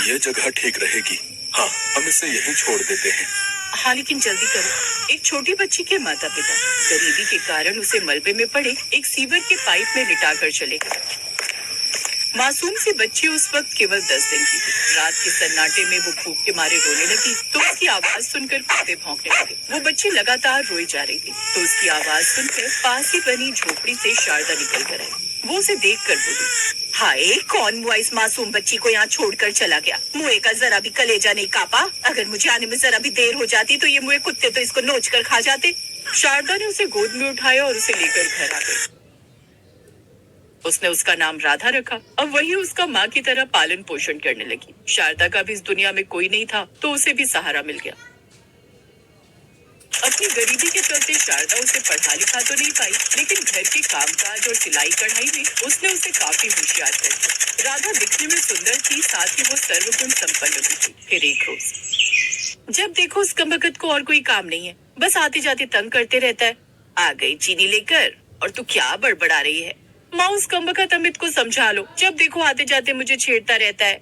ये जगह ठीक रहेगी। हाँ, हम इसे यहीं छोड़ देते हैं। हाँ, लेकिन जल्दी करो। एक छोटी बच्ची के माता पिता गरीबी के कारण उसे मलबे में पड़े एक सीवर के पाइप में लिटाकर चले गए। मासूम सी बच्ची उस वक्त केवल 10 दिन की थी। रात के सन्नाटे में वो भूख के मारे रोने लगी तो उसकी आवाज सुनकर कुत्ते भौंकने लगे। वो बच्ची लगातार रोई जा रही थी तो उसकी आवाज सुनकर पास ही बनी झोपड़ी से शारदा निकल कर आई। वो उसे देख कर बोली, हाय, कौन हुआ इस मासूम बच्ची को यहाँ छोड़कर चला गया? मुए का जरा भी कलेजा नहीं कापा। अगर मुझे आने में जरा भी देर हो जाती तो ये मुए कुत्ते तो इसको नोच कर खा जाते। शारदा ने उसे गोद में उठाया और उसे लेकर घर आ गई। उसने उसका नाम राधा रखा। अब वही उसका माँ की तरह पालन पोषण करने लगी। शारदा का भी इस दुनिया में कोई नहीं था तो उसे भी सहारा मिल गया। अपनी गरीबी के चलते शारदा उसे पढ़ा लिखा तो नहीं पाई, लेकिन घर के कामकाज और सिलाई कढ़ाई में उसने उसे काफी होशियार कर दिया। राधा दिखने में सुंदर थी, साथ ही वो सर्वगुण संपन्न भी थी। फिर एक रोज जब देखो उस कमबख्त को और कोई काम नहीं है, बस आते जाते तंग करते रहता है। आ गई चीनी लेकर, और तू क्या बड़बड़ा रही है? माँ, उस कमबख्त अमित को समझा लो, जब देखो आते जाते मुझे छेड़ता रहता है।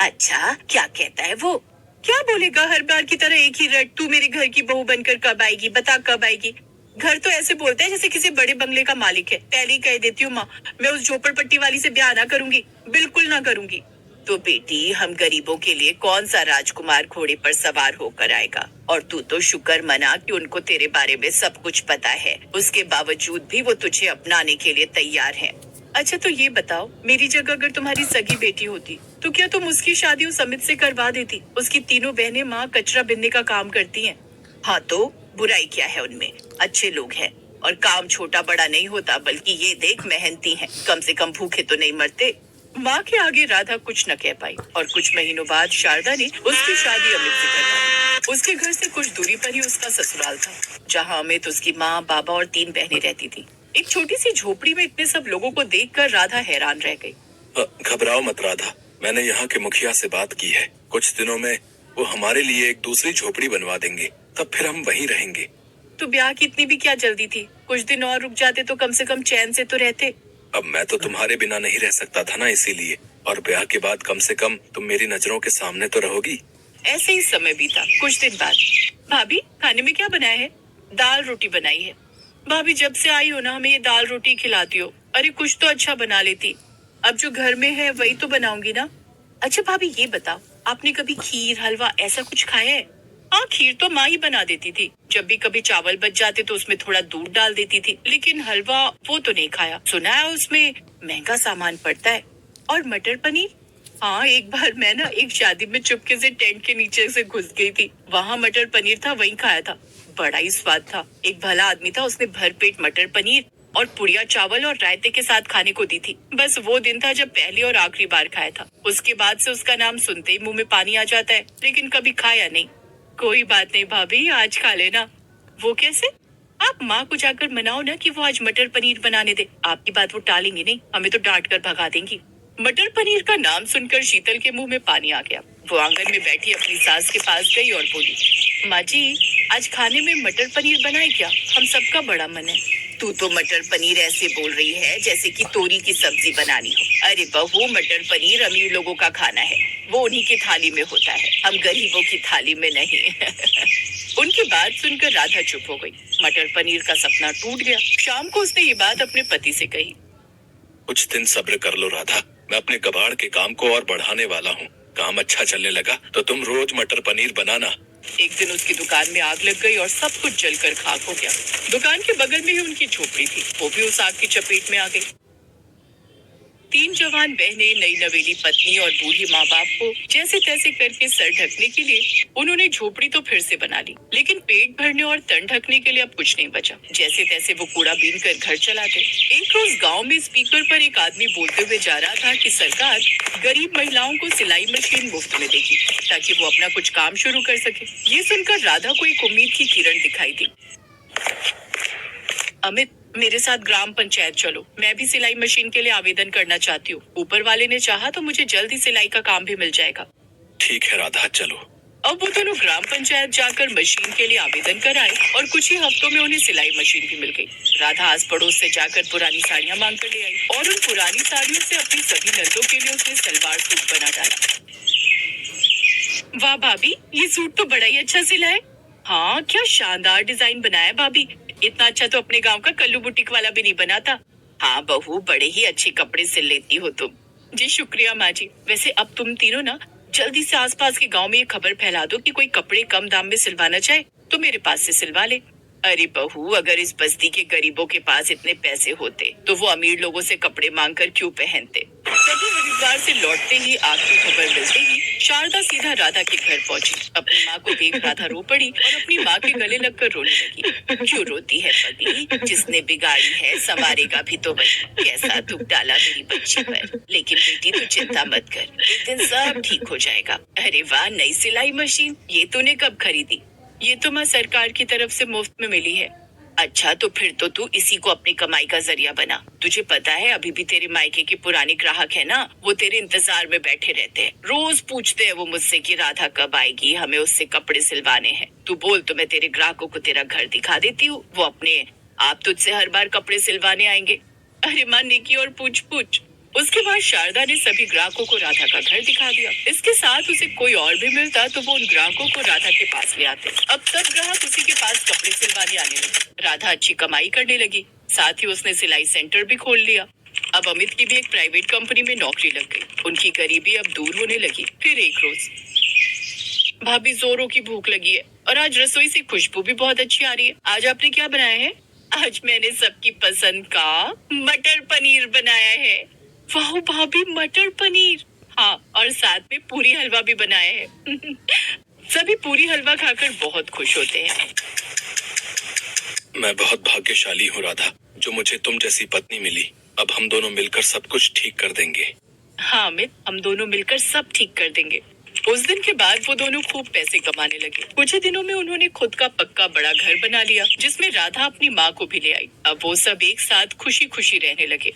अच्छा, क्या कहता है वो? क्या बोलेगा, हर बार की तरह एक ही रट, तू मेरे घर की बहू बनकर कब आएगी, बता कब आएगी। घर तो ऐसे बोलते हैं जैसे किसी बड़े बंगले का मालिक है। पहले ही कह देती हूँ माँ, मैं उस झोपड़पट्टी वाली से ब्याह ना करूंगी, बिल्कुल ना करूंगी। तो बेटी, हम गरीबों के लिए कौन सा राजकुमार घोड़े पर सवार होकर आएगा? और तू तो शुक्र मना कि उनको तेरे बारे में सब कुछ पता है, उसके बावजूद भी वो तुझे अपनाने के लिए तैयार है। अच्छा, तो ये बताओ, मेरी जगह अगर तुम्हारी सगी बेटी होती तो क्या तुम उसकी शादी उस अमित से करवा देती? उसकी तीनों बहनें माँ कचरा बिनने का काम करती हैं। हाँ, तो बुराई क्या है उनमें? अच्छे लोग हैं और काम छोटा बड़ा नहीं होता, बल्कि ये देख मेहनती हैं, कम से कम भूखे तो नहीं मरते। माँ के आगे राधा कुछ न कह पाई और कुछ महीनों बाद शारदा ने उसकी शादी अमित से करवा दी। उसके घर से कुछ दूरी पर ही उसका ससुराल था, जहाँ अमित, उसकी माँ, बाबा और 3 बहनें रहती थी। एक छोटी सी झोपड़ी में इतने सब लोगों को देखकर राधा हैरान रह गई। घबराओ मत राधा, मैंने यहाँ के मुखिया से बात की है। कुछ दिनों में वो हमारे लिए एक दूसरी झोपड़ी बनवा देंगे, तब फिर हम वहीं रहेंगे। तो ब्याह की इतनी भी क्या जल्दी थी? कुछ दिन और रुक जाते तो कम से कम चैन से तो रहते। अब मैं तो तुम्हारे बिना नहीं रह सकता था ना, इसीलिए। और ब्याह के बाद कम से कम तुम मेरी नजरों के सामने तो रहोगी। ऐसे ही समय बीता। कुछ दिन बाद, भाभी, खाने में क्या बनाया है? दाल रोटी बनाई है। भाभी, जब से आई हो ना, हमें ये दाल रोटी खिलाती हो। अरे कुछ तो अच्छा बना लेती। अब जो घर में है वही तो बनाऊंगी ना। अच्छा भाभी, ये बताओ, आपने कभी खीर, हलवा ऐसा कुछ खाया है? हाँ, खीर तो माँ ही बना देती थी। जब भी कभी चावल बच जाते तो उसमें थोड़ा दूध डाल देती थी, लेकिन हलवा वो तो नहीं खाया। सुना है उसमें महंगा सामान पड़ता है। और मटर पनीर? हाँ, एक बार मैं ना एक शादी में चुपके से टेंट के नीचे से घुस गई थी। वहाँ मटर पनीर था, वहीं खाया था। बड़ा ही स्वाद था। एक भला आदमी था, उसने भरपेट मटर पनीर और पुड़िया चावल और रायते के साथ खाने को दी थी। बस वो दिन था जब पहली और आखिरी बार खाया था। उसके बाद से उसका नाम सुनते ही मुंह में पानी आ जाता है, लेकिन कभी खाया नहीं। कोई बात नहीं भाभी, आज खा लेना। वो कैसे? आप माँ को जाकर मनाओ ना कि वो आज मटर पनीर बनाने दे। आपकी बात वो टालेंगी नहीं, हमें तो डांट कर भगा देंगी। मटर पनीर का नाम सुनकर शीतल के मुंह में पानी आ गया। वो आंगन में बैठी अपनी सास के पास गई और बोली, माँ जी, आज खाने में मटर पनीर बनाए क्या? हम सबका बड़ा मन है। तू तो मटर पनीर ऐसे बोल रही है जैसे कि तोरी की सब्जी बनानी हो। अरे बहू, मटर पनीर अमीर लोगों का खाना है, वो उन्हीं की थाली में होता है, हम गरीबों की थाली में नहीं। उनकी बात सुनकर राधा चुप हो गई। मटर पनीर का सपना टूट गया। शाम को उसने ये बात अपने पति से कही। कुछ दिन सब्र कर लो राधा, मैं अपने कबाड़ के काम को और बढ़ाने वाला हूँ। काम अच्छा चलने लगा तो तुम रोज मटर पनीर बनाना। एक दिन उसकी दुकान में आग लग गई और सब कुछ जलकर खाक हो गया। दुकान के बगल में ही उनकी झोपड़ी थी, वो भी उस आग की चपेट में आ गई। 3 जवान बहनें, नई नवेली पत्नी और बूढ़ी माँ बाप को जैसे तैसे करके सर ढकने के लिए उन्होंने झोपड़ी तो फिर से बना ली, लेकिन पेट भरने और तन ढकने के लिए अब कुछ नहीं बचा। जैसे तैसे वो कूड़ा बीन कर घर चलाते। एक रोज गांव में स्पीकर पर एक आदमी बोलते हुए जा रहा था कि सरकार गरीब महिलाओं को सिलाई मशीन मुफ्त में देगी ताकि वो अपना कुछ काम शुरू कर सके। ये सुनकर राधा को एक उम्मीद की किरण दिखाई दी। अमित, मेरे साथ ग्राम पंचायत चलो, मैं भी सिलाई मशीन के लिए आवेदन करना चाहती हूँ। ऊपर वाले ने चाहा तो मुझे जल्द ही सिलाई का काम भी मिल जाएगा। ठीक है राधा, चलो। अब वो दोनों ग्राम पंचायत जाकर मशीन के लिए आवेदन कराए और कुछ ही हफ्तों में उन्हें सिलाई मशीन भी मिल गई। राधा आस पड़ोस से जाकर पुरानी साड़ियां मांग कर ले आई और उन पुरानी साड़ियों से अपनी सभी नंदों के लिए उसने सलवार सूट बना डाला। वाह भाभी, ये सूट तो बड़ा ही अच्छा सिला है। हाँ, क्या शानदार डिजाइन बनाया भाभी। इतना अच्छा तो अपने गांव का कल्लू बुटीक वाला भी नहीं बनाता। हाँ बहू, बड़े ही अच्छे कपड़े सिल लेती हो तुम। जी शुक्रिया माँ जी। वैसे अब तुम तीनों ना जल्दी से आसपास के गांव में ये खबर फैला दो कि कोई कपड़े कम दाम में सिलवाना चाहे तो मेरे पास से सिलवा ले। अरे बहू, अगर इस बस्ती के गरीबों के पास इतने पैसे होते तो वो अमीर लोगों से कपड़े मांग कर क्यों पहनते। तभी हरिद्वार से लौटते ही आखिरी खबर मिलते ही शारदा सीधा राधा के घर पहुंची। अपनी माँ को देख राधा रो पड़ी और अपनी माँ के गले लगकर रोने लगी। क्यों रोती है पगली, जिसने बिगाड़ी है संवारेगा भी तो वही। कैसा दुख डाला मेरी बच्ची पर। लेकिन बेटी तू चिंता मत कर, एक दिन सब ठीक हो जाएगा। अरे वाह, नई सिलाई मशीन, ये तूने कब खरीदी? ये तो माँ सरकार की तरफ से मुफ्त में मिली है। अच्छा, तो फिर तो तू इसी को अपनी कमाई का जरिया बना। तुझे पता है अभी भी तेरे मायके के पुराने ग्राहक है ना, वो तेरे इंतजार में बैठे रहते हैं। रोज पूछते हैं वो मुझसे कि राधा कब आएगी, हमें उससे कपड़े सिलवाने हैं। तू बोल तो मैं तेरे ग्राहकों को तेरा घर दिखा देती हूँ, वो अपने आप तुझसे हर बार कपड़े सिलवाने आएंगे। अरे माँ, नेकी और पूछ पूछ। उसके बाद शारदा ने सभी ग्राहकों को राधा का घर दिखा दिया। इसके साथ उसे कोई और भी मिलता तो वो उन ग्राहकों को राधा के पास ले आते। अब सब ग्राहक उसी के पास कपड़े सिलवाने आने लगे। राधा अच्छी कमाई करने लगी, साथ ही उसने सिलाई सेंटर भी खोल लिया। अब अमित की भी एक प्राइवेट कंपनी में नौकरी लग गई। उनकी गरीबी अब दूर होने लगी। फिर एक रोज, भाभी जोरों की भूख लगी है और आज रसोई से खुशबू भी बहुत अच्छी आ रही है। आज आपने क्या बनाया है? आज मैंने सबकी पसंद का मटर पनीर बनाया है। वाह भाभी, मटर पनीर। हाँ, और साथ में पूरी हलवा भी बनाया है। सभी पूरी हलवा खाकर बहुत खुश होते हैं। मैं बहुत भाग्यशाली हूँ राधा, जो मुझे तुम जैसी पत्नी मिली। अब हम दोनों मिलकर सब कुछ ठीक कर देंगे। हाँ अमित, हम दोनों मिलकर सब ठीक कर देंगे। उस दिन के बाद वो दोनों खूब पैसे कमाने लगे। कुछ ही दिनों में उन्होंने खुद का पक्का बड़ा घर बना लिया, जिसमें राधा अपनी माँ को भी ले आई। अब वो सब एक साथ खुशी खुशी रहने लगे।